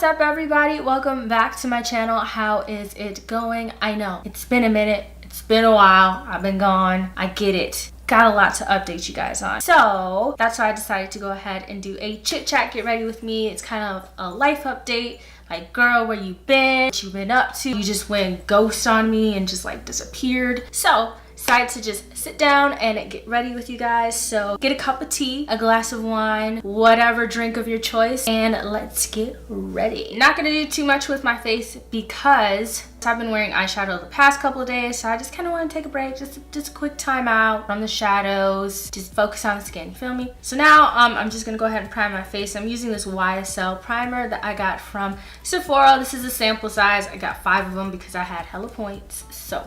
What's up, everybody? Welcome back to my channel. How is it going? I know it's been a minute, it's been a while, I've been gone, I get it. Got a lot to update you guys on. So that's why I decided to go ahead and do a chit chat, get ready with me. It's kind of a life update. Like, girl, where you been? What you been up to? You just went ghost on me and just like disappeared. So decided to just sit down and get ready with you guys. So get a cup of tea, a glass of wine, whatever drink of your choice, and let's get ready. Not gonna do too much with my face because I've been wearing eyeshadow the past couple of days, so I just kind of want to take a break, just a quick time out from the shadows, just focus on the skin, you feel me? So now I'm just gonna go ahead and prime my face. I'm using this YSL primer that I got from Sephora. This is a sample size. I got 5 of them because I had hella points, so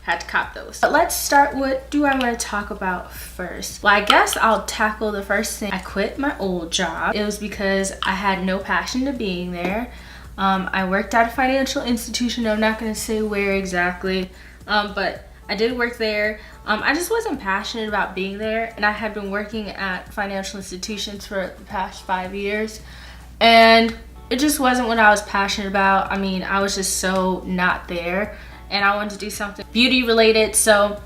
had to cop those. But let's start. What do I want to talk about first? Well, I guess I'll tackle the first thing. I quit my old job. It was because I had no passion to being there. I worked at a financial institution. I'm not going to say where exactly, but I did work there. I just wasn't passionate about being there, and I had been working at financial institutions for the past 5 years, and it just wasn't what I was passionate about. I mean, I was just so not there, and I wanted to do something beauty related, so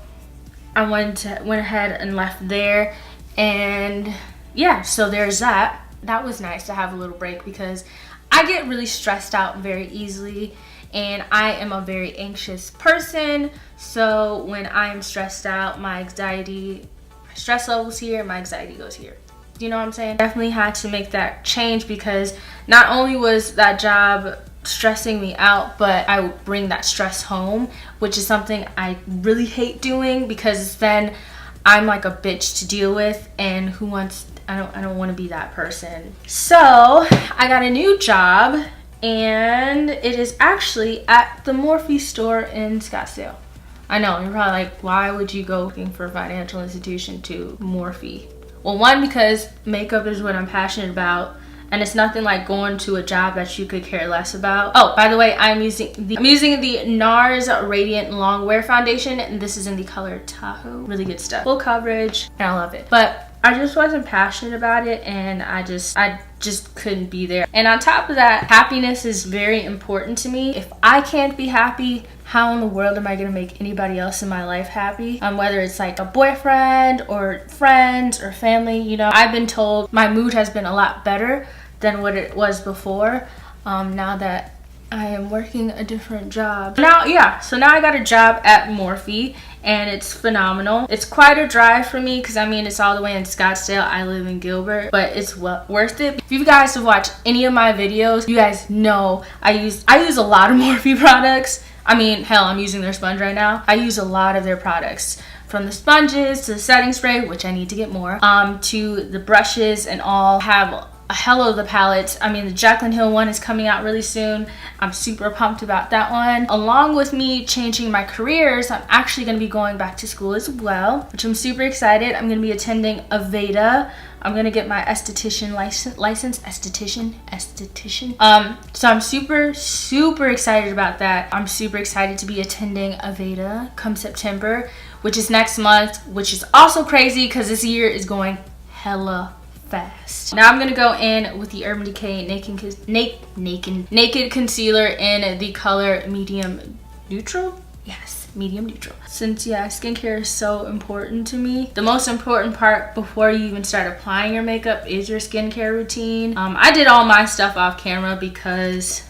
I went ahead and left there. And yeah, so there's that. That was nice to have a little break because I get really stressed out very easily, and I am a very anxious person. So when I'm stressed out, my stress levels here, my anxiety goes here. You know what I'm saying? Definitely had to make that change because not only was that job stressing me out, but I would bring that stress home, which is something I really hate doing because then I'm like a bitch to deal with, and who wants, I don't want to be that person. So I got a new job, and it is actually at the Morphe store in Scottsdale. I know, you're probably like, why would you go looking for a financial institution to Morphe? Well, one, because makeup is what I'm passionate about, and it's nothing like going to a job that you could care less about. Oh, by the way, I'm using the NARS Radiant Longwear Foundation, and this is in the color Tahoe. Really good stuff. Full coverage, and I love it. But I just wasn't passionate about it, and I just couldn't be there. And on top of that, happiness is very important to me. If I can't be happy, how in the world am I gonna make anybody else in my life happy? Whether it's like a boyfriend or friends or family, you know. I've been told my mood has been a lot better than what it was before, now that I am working a different job. So now I got a job at Morphe, and it's phenomenal. It's quite a drive for me because I mean, it's all the way in Scottsdale. I live in Gilbert, but it's worth it. If you guys have watched any of my videos, you guys know I use a lot of Morphe products. I mean, hell, I'm using their sponge right now. I use a lot of their products, from the sponges to the setting spray, which I need to get more, to the brushes and all. Have a hell of the palettes. I mean, the Jaclyn Hill one is coming out really soon. I'm super pumped about that one. Along with me changing my careers, I'm actually going to be going back to school as well, which I'm super excited. I'm going to be attending Aveda. I'm going to get my esthetician license. So I'm super excited about that. I'm super excited to be attending Aveda come September, which is next month, which is also crazy because this year is going hella fast. Now I'm gonna go in with the Urban Decay Naked Concealer in the color Medium Neutral. Yes, Medium Neutral. Since skincare is so important to me, the most important part before you even start applying your makeup is your skincare routine. I did all my stuff off camera because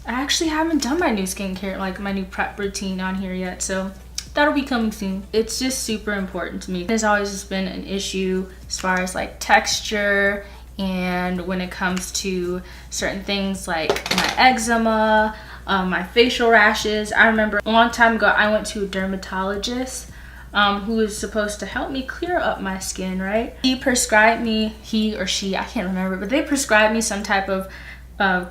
I actually haven't done my new skincare, like my new prep routine on here yet, so that'll be coming soon. It's just super important to me. There's always just been an issue as far as like texture, and when it comes to certain things like my eczema, my facial rashes. I remember a long time ago I went to a dermatologist who was supposed to help me clear up my skin, right? He or she, I can't remember, but they prescribed me some type of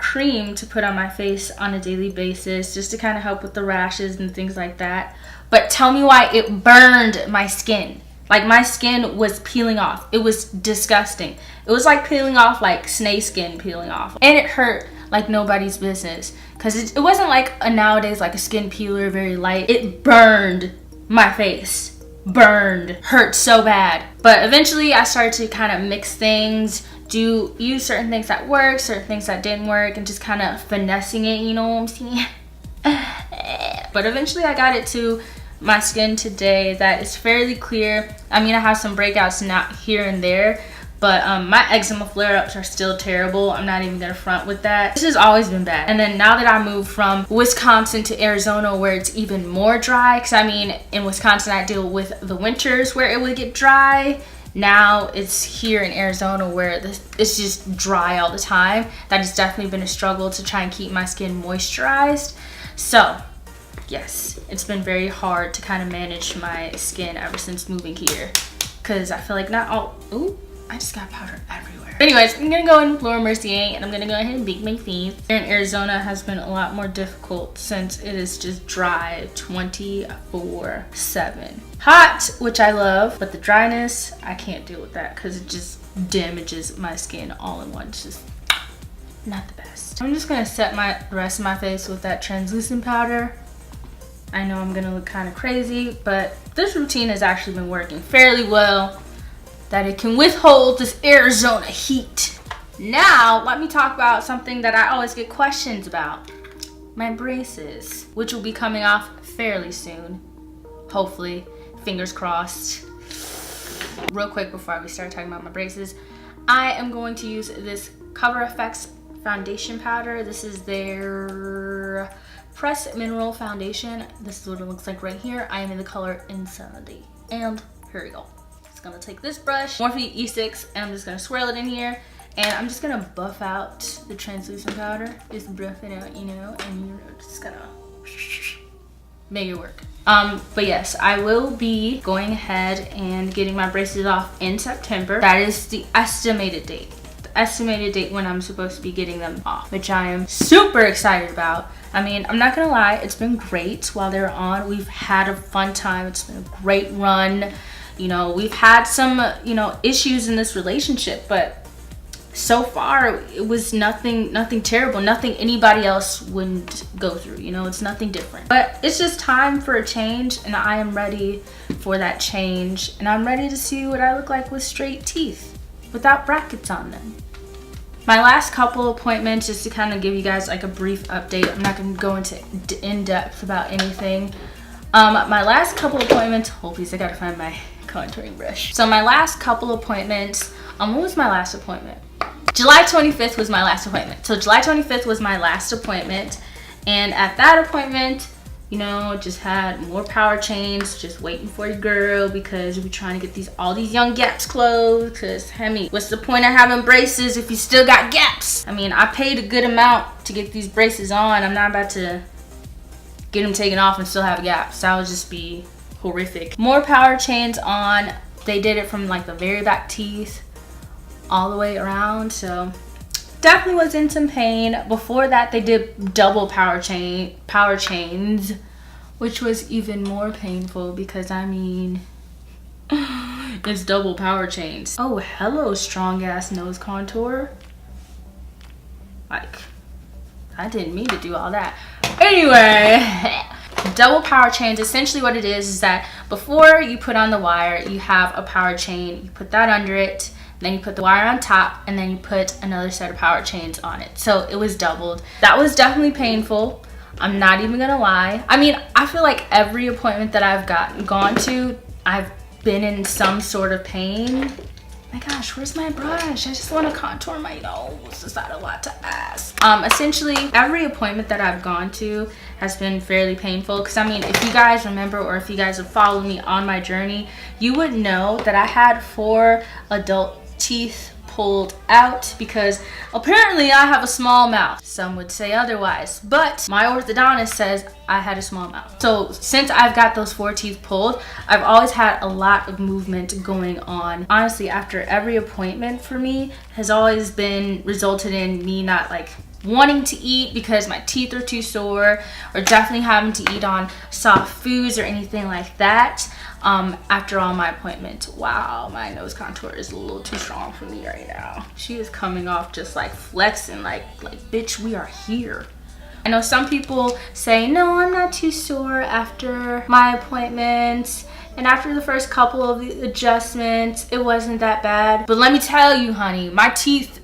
cream to put on my face on a daily basis just to kind of help with the rashes and things like that. But tell me why it burned my skin. Like, my skin was peeling off. It was disgusting. It was like peeling off, like snake skin peeling off. And it hurt like nobody's business. Because it wasn't like nowadays like a skin peeler, very light. It burned my face. Burned. Hurt so bad. But eventually I started to kind of mix things, use certain things that work, certain things that didn't work, and just kind of finessing it, you know what I'm saying? But eventually I got it to my skin today that is fairly clear. I mean, I have some breakouts not here and there, but my eczema flare-ups are still terrible. I'm not even gonna front with that. This has always been bad. And then now that I moved from Wisconsin to Arizona, where it's even more dry, because I mean, in Wisconsin I deal with the winters where it would get dry. Now it's here in Arizona where it's just dry all the time. That has definitely been a struggle to try and keep my skin moisturized. So yes, it's been very hard to kind of manage my skin ever since moving here, because I feel like not all, ooh, I just got powder everywhere. Anyways, I'm gonna go in Laura Mercier and I'm gonna go ahead and bake my face. Here in Arizona has been a lot more difficult since it is just dry 24/7. Hot, which I love, but the dryness, I can't deal with that because it just damages my skin all in one. It's just not the best. I'm just gonna set the rest of my face with that translucent powder. I know I'm gonna look kind of crazy, but this routine has actually been working fairly well, that it can withhold this Arizona heat. Now, let me talk about something that I always get questions about. My braces, which will be coming off fairly soon. Hopefully, fingers crossed. Real quick before we start talking about my braces, I am going to use this Cover FX foundation powder. This is their Press Mineral Foundation. This is what it looks like right here. I am in the color Insanity. And here we go. Just gonna take this brush, Morphe E6, and I'm just gonna swirl it in here. And I'm just gonna buff out the translucent powder. Just buff it out, you know, and you're just gonna make it work. But yes, I will be going ahead and getting my braces off in September. That is the estimated date. The estimated date when I'm supposed to be getting them off, which I am super excited about. I mean, I'm not gonna lie, it's been great while they're on. We've had a fun time. It's been a great run. You know, we've had some, you know, issues in this relationship, but so far it was nothing terrible, nothing anybody else wouldn't go through. You know, it's nothing different. But it's just time for a change, and I am ready for that change. And I'm ready to see what I look like with straight teeth without brackets on them. My last couple appointments, just to kind of give you guys like a brief update. I'm not going to go into in-depth about anything. My last couple appointments, hold please, I gotta find my contouring brush. So my last couple appointments, what was my last appointment? July 25th was my last appointment. So July 25th was my last appointment. And at that appointment, you know, just had more power chains, just waiting for your girl, because we're trying to get all these young gaps closed. Because, I mean, what's the point of having braces if you still got gaps? I mean, I paid a good amount to get these braces on. I'm not about to get them taken off and still have gaps. That would just be horrific. More power chains on. They did it from like the very back teeth all the way around, so definitely was in some pain. Before that, they did double power chains, which was even more painful because, I mean, it's double power chains. Oh, hello, strong ass nose contour. Like, I didn't mean to do all that. Anyway, double power chains, essentially what it is that before you put on the wire, you have a power chain, you put that under it, then you put the wire on top, and then you put another set of power chains on it. So it was doubled. That was definitely painful. I'm not even gonna lie. I mean, I feel like every appointment that I've gone to, I've been in some sort of pain. My gosh, where's my brush? I just want to contour my nose. Is that a lot to ask? Essentially, every appointment that I've gone to has been fairly painful. Because, I mean, if you guys remember, or if you guys have followed me on my journey, you would know that I had 4 adult teeth pulled out because apparently I have a small mouth. Some would say otherwise, but my orthodontist says I had a small mouth. So since I've got those 4 teeth pulled, I've always had a lot of movement going on. Honestly, after every appointment for me has always been resulted in me not like wanting to eat because my teeth are too sore, or definitely having to eat on soft foods or anything like that. After all my appointments. Wow, my nose contour is a little too strong for me right now. She is coming off just like flexing, like bitch, we are here. I know some people say, no, I'm not too sore after my appointments. And after the first couple of the adjustments, it wasn't that bad. But let me tell you, honey, my teeth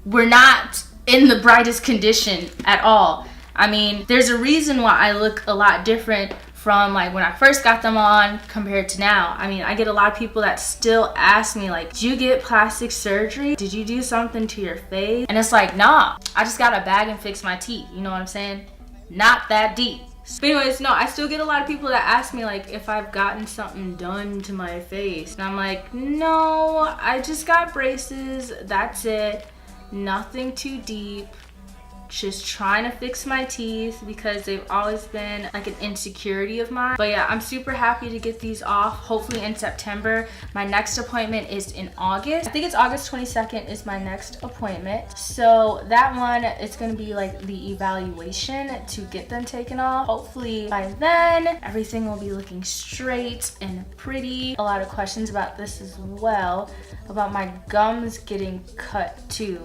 were not in the brightest condition at all. I mean, there's a reason why I look a lot different from like when I first got them on compared to now. I mean, I get a lot of people that still ask me like, did you get plastic surgery? Did you do something to your face? And it's like, nah, I just got a bag and fix my teeth. You know what I'm saying? Not that deep. But anyways, no, I still get a lot of people that ask me like if I've gotten something done to my face. And I'm like, no, I just got braces. That's it. Nothing too deep. Just trying to fix my teeth because they've always been like an insecurity of mine. But yeah, I'm super happy to get these off, hopefully in September. My next appointment is in August. I think it's August 22nd is my next appointment. So that one is going to be like the evaluation to get them taken off. Hopefully by then everything will be looking straight and pretty. A lot of questions about this as well, about my gums getting cut too.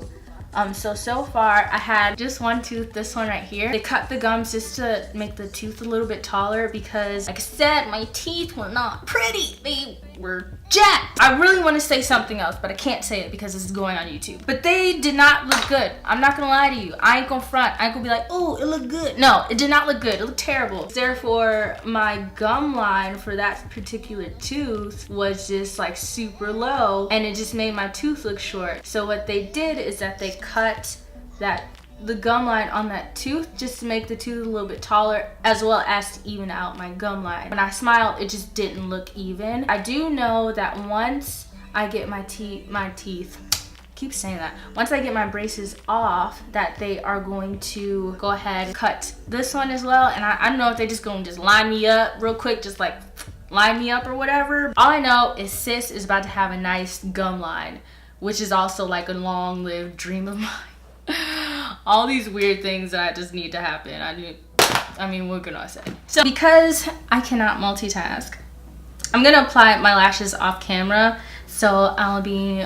So far I had just one tooth, this one right here. They cut the gums just to make the tooth a little bit taller because, like I said, my teeth were not pretty. They were jacked. I really want to say something else, but I can't say it because this is going on YouTube. But they did not look good. I'm not gonna lie to you. I ain't gonna front. I ain't gonna be like, oh, it looked good. No, it did not look good. It looked terrible. Therefore, my gum line for that particular tooth was just like super low, and it just made my tooth look short. So what they did is that they cut the gum line on that tooth just to make the tooth a little bit taller, as well as to even out my gum line. When I smiled, it just didn't look even. I do know that once I get my teeth, keep saying that, once I get my braces off, that they are going to go ahead and cut this one as well. And I don't know if they're just gonna just line me up real quick, just like line me up or whatever. All I know is sis is about to have a nice gum line, which is also like a long-lived dream of mine. All these weird things that just need to happen. I mean, what can I say? So because I cannot multitask, I'm gonna apply my lashes off camera, so I'll be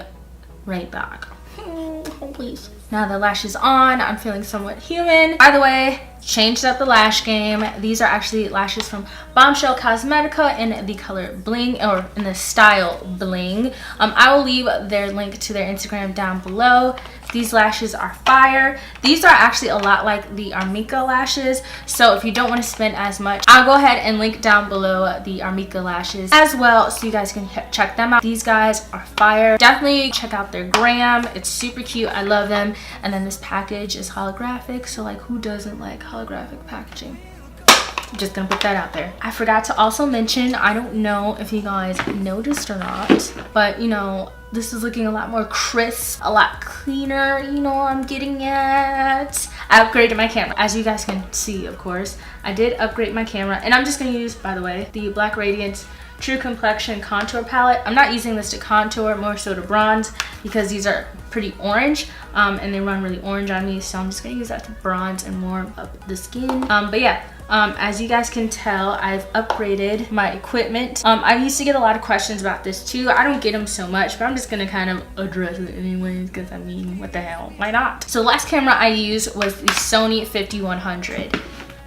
right back. Oh, please. Now the lash is on, I'm feeling somewhat human. By the way, changed up the lash game. These are actually lashes from Bombshell Cosmetica in the color Bling, or in the style Bling. I will leave their link to their Instagram down below. These lashes are fire. These are actually a lot like the Armika lashes, so if you don't want to spend as much, I'll go ahead and link down below the Armika lashes as well, so you guys can check them out. These guys are fire. Definitely check out their Grwm. It's super cute. I love them. And then this package is holographic, so like who doesn't like holographic packaging? I'm just gonna put that out there. I forgot to also mention, I don't know if you guys noticed or not, but you know, this is looking a lot more crisp, a lot cleaner, you know what I'm getting at. I upgraded my camera. As you guys can see, of course, I did upgrade my camera, and I'm just gonna use, by the way, the Black Radiance True Complexion Contour Palette. I'm not using this to contour, more so to bronze, because these are pretty orange, and they run really orange on me, so I'm just gonna use that to bronze and warm up the skin. But yeah, as you guys can tell, I've upgraded my equipment. I used to get a lot of questions about this too. I don't get them so much, but I'm just gonna kind of address it anyways, because I mean, what the hell, why not? So the last camera I used was the Sony 5100.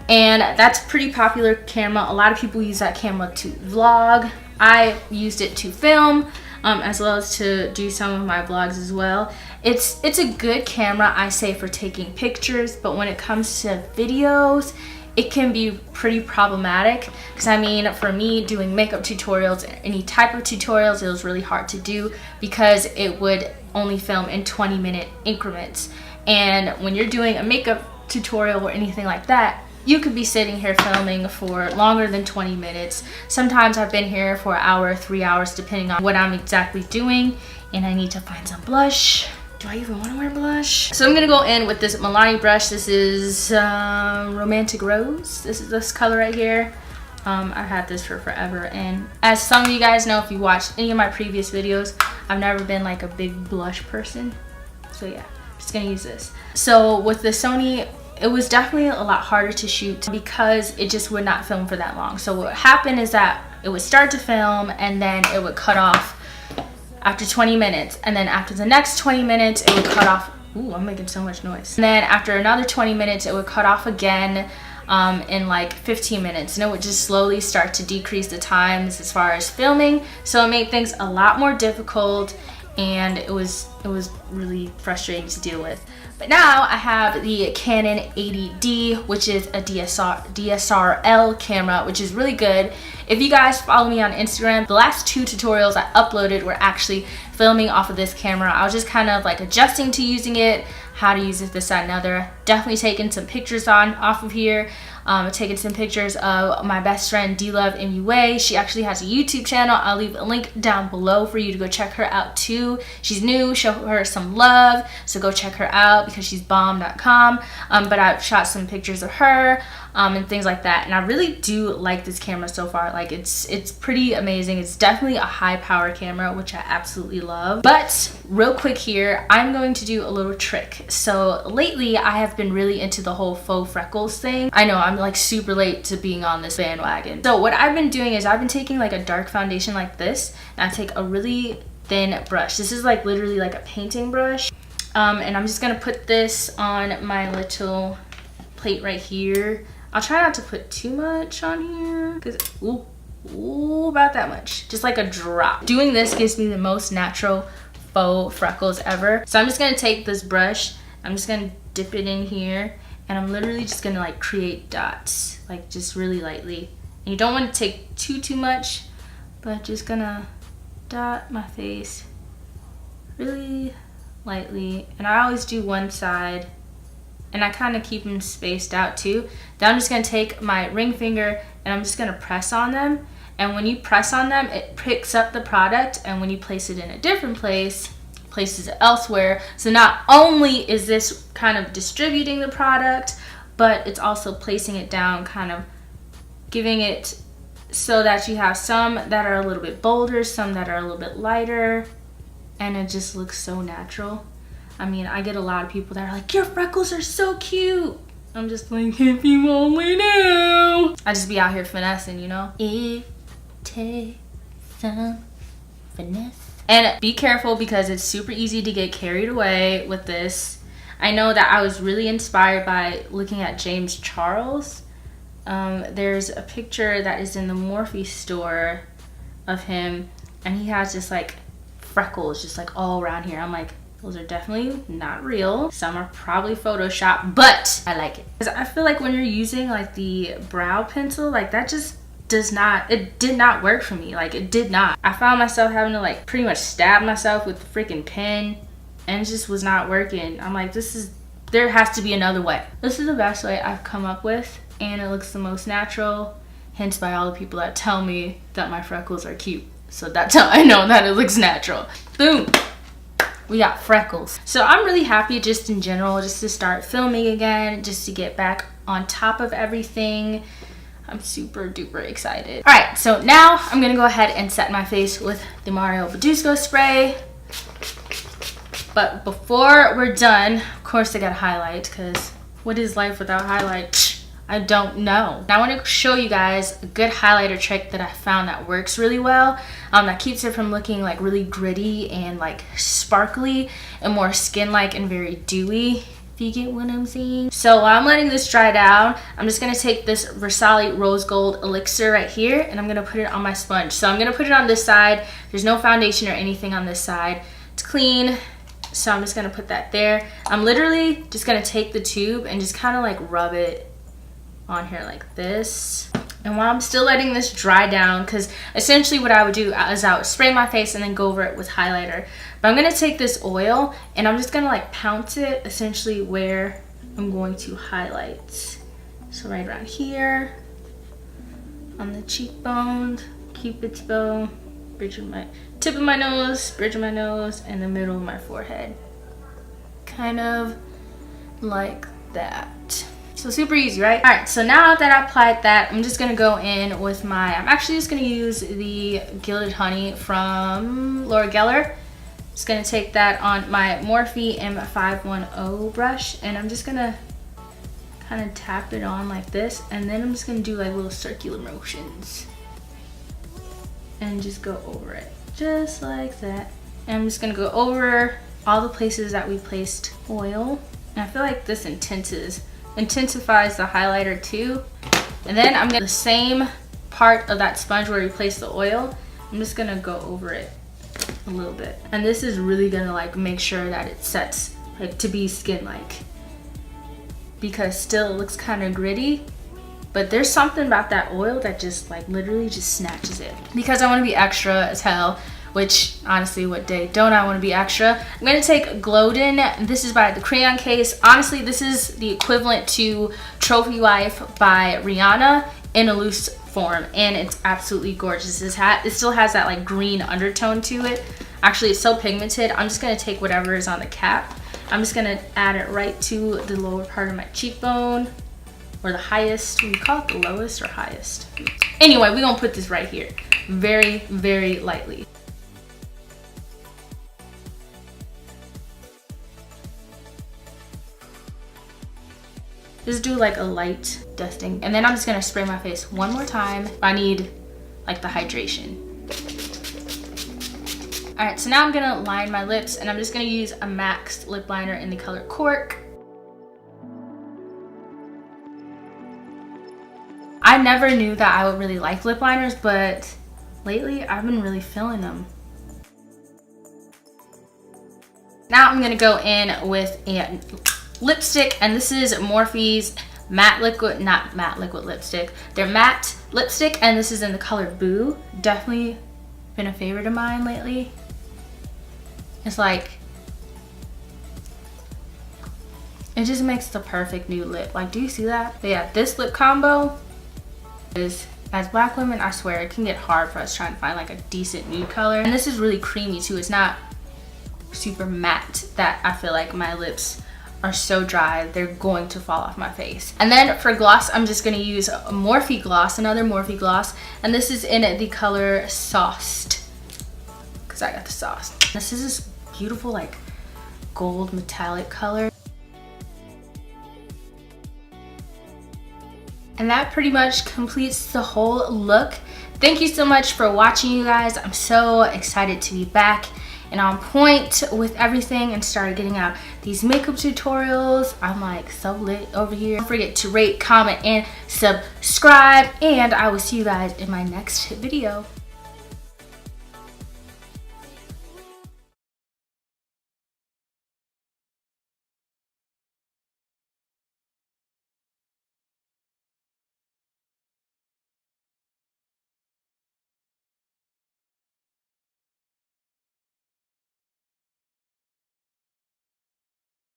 And that's a pretty popular camera. A lot of people use that camera to vlog. I used it to film, as well as to do some of my vlogs as well. It's a good camera, I say, for taking pictures, but when it comes to videos, it can be pretty problematic. Because I mean, for me, doing makeup tutorials, any type of tutorials, it was really hard to do because it would only film in 20-minute increments. And when you're doing a makeup tutorial or anything like that, you could be sitting here filming for longer than 20 minutes. Sometimes I've been here for an hour, 3 hours, depending on what I'm exactly doing. And I need to find some blush. Do I even want to wear blush? So I'm gonna go in with this Milani brush. This is Romantic Rose. This is this color right here. I've had this for forever. And as some of you guys know, if you watched any of my previous videos, I've never been like a big blush person. So yeah, I'm just gonna use this. So with the Sony, it was definitely a lot harder to shoot because it just would not film for that long. So what happened is that it would start to film and then it would cut off after 20 minutes. And then after the next 20 minutes, it would cut off. Ooh, I'm making so much noise. And then after another 20 minutes, it would cut off again. in like 15 minutes, and it would just slowly start to decrease the times as far as filming. So it made things a lot more difficult, and it was really frustrating to deal with. But now I have the Canon 80D, which is a DSLR camera, which is really good. If you guys follow me on Instagram, the last 2 tutorials I uploaded were actually filming off of this camera. I was just kind of like adjusting to using it, how to use it, this, that, and other. Definitely taking some pictures off of here. Taking some pictures of my best friend D-Love MUA. She actually has a YouTube channel. I'll leave a link down below for you to go check her out too. She's new, show her some love, so go check her out because she's bomb.com. But I've shot some pictures of her and things like that, and I really do like this camera so far. Like it's pretty amazing. It's definitely a high power camera, which I absolutely love. But real quick here, I'm going to do a little trick. So lately I have been really into the whole faux freckles thing. I know I'm like super late to being on this bandwagon. So what I've been doing is I've been taking like a dark foundation like this, and I take a really thin brush. This is like literally like a painting brush, and I'm just gonna put this on my little plate right here. I'll try not to put too much on here because ooh, about that much, just like a drop. Doing this gives me the most natural faux freckles ever. So I'm just gonna take this brush, I'm just gonna dip it in here, and I'm literally just gonna like create dots, like just really lightly. And you don't want to take too much, but just gonna dot my face really lightly. And I always do one side, and I kind of keep them spaced out too. Then I'm just gonna take my ring finger and I'm just gonna press on them. And when you press on them, it picks up the product, and when you place it in a different place, places it elsewhere. So not only is this kind of distributing the product, but it's also placing it down, kind of giving it so that you have some that are a little bit bolder, some that are a little bit lighter, and it just looks so natural. I mean, I get a lot of people that are like, your freckles are so cute. I'm just like, if you only knew. I just be out here finessing, you know? It takes some finesse. And be careful because it's super easy to get carried away with this. I know that I was really inspired by looking at James Charles. There's a picture that is in the Morphe store of him, and he has just like freckles just like all around here. I'm like, those are definitely not real. Some are probably Photoshop, but I like it. Because I feel like when you're using like the brow pencil, like that just it did not work for me. Like it did not. I found myself having to like pretty much stab myself with the freaking pen, and it just was not working. I'm like, there has to be another way. This is the best way I've come up with, and it looks the most natural, hence by all the people that tell me that my freckles are cute. So that's how I know that it looks natural. Boom. We got freckles. So I'm really happy just in general, just to start filming again, just to get back on top of everything. I'm super duper excited. All right, so now I'm gonna go ahead and set my face with the Mario Badescu spray. But before we're done, of course I gotta highlight, because what is life without highlight? I don't know. Now I want to show you guys a good highlighter trick that I found that works really well. That keeps it from looking like really gritty and like sparkly and more skin-like and very dewy, if you get what I'm saying. So while I'm letting this dry down, I'm just going to take this Versailles Rose Gold Elixir right here, and I'm going to put it on my sponge. So I'm going to put it on this side. There's no foundation or anything on this side. It's clean. So I'm just going to put that there. I'm literally just going to take the tube and just kind of like rub it on here like this. And while I'm still letting this dry down, because essentially what I would do is I would spray my face and then go over it with highlighter. But I'm going to take this oil and I'm just going to like pounce it essentially where I'm going to highlight. So right around here, on the cheekbone, cupid's bow, bridge of my tip of my nose, bridge of my nose, and the middle of my forehead. Kind of like that. So super easy, right? All right, so now that I applied that, I'm just gonna go in with I'm actually just gonna use the Gilded Honey from Laura Geller. Just gonna take that on my Morphe M510 brush, and I'm just gonna kind of tap it on like this, and then I'm just gonna do like little circular motions and just go over it, just like that. And I'm just gonna go over all the places that we placed oil. And I feel like this intenses intensifies the highlighter too. And then I'm gonna, the same part of that sponge where we placed the oil, I'm just gonna go over it a little bit. And this is really gonna like make sure that it sets like to be skin-like, because still it looks kind of gritty, but there's something about that oil that just like literally just snatches it. Because I want to be extra as hell, which honestly, what day don't I want to be extra? I'm going to take Glowden. This is by the Crayon Case. Honestly, this is the equivalent to Trophy Wife by Rihanna in a loose form, and it's absolutely gorgeous. This hat, it still has that like green undertone to it. Actually, it's so pigmented. I'm just going to take whatever is on the cap. I'm just going to add it right to the lower part of my cheekbone, or the highest. We call it the lowest or highest. Anyway, we're going to put this right here. Very, very lightly. Just do like a light dusting. And then I'm just gonna spray my face one more time. I need like the hydration. All right, so now I'm gonna line my lips, and I'm just gonna use a MAC lip liner in the color Cork. I never knew that I would really like lip liners, but lately I've been really feeling them. Now I'm gonna go in with a lipstick, and this is Morphe's matte liquid, not matte liquid lipstick. They're matte lipstick, and this is in the color Boo. Definitely been a favorite of mine lately. It's like, it just makes the perfect nude lip. Like, do you see that? But yeah, this lip combo is, as black women, I swear it can get hard for us trying to find like a decent nude color. And this is really creamy too. It's not super matte that I feel like my lips are so dry they're going to fall off my face. And then for gloss, I'm just gonna use a Morphe gloss, another Morphe gloss, and this is in the color Sauced, because I got the sauce. This is this beautiful like gold metallic color. And that pretty much completes the whole look. Thank you so much for watching, you guys. I'm so excited to be back and on point with everything and start getting out these makeup tutorials. I'm like so lit over here. Don't forget to rate, comment, and subscribe, and I will see you guys in my next video.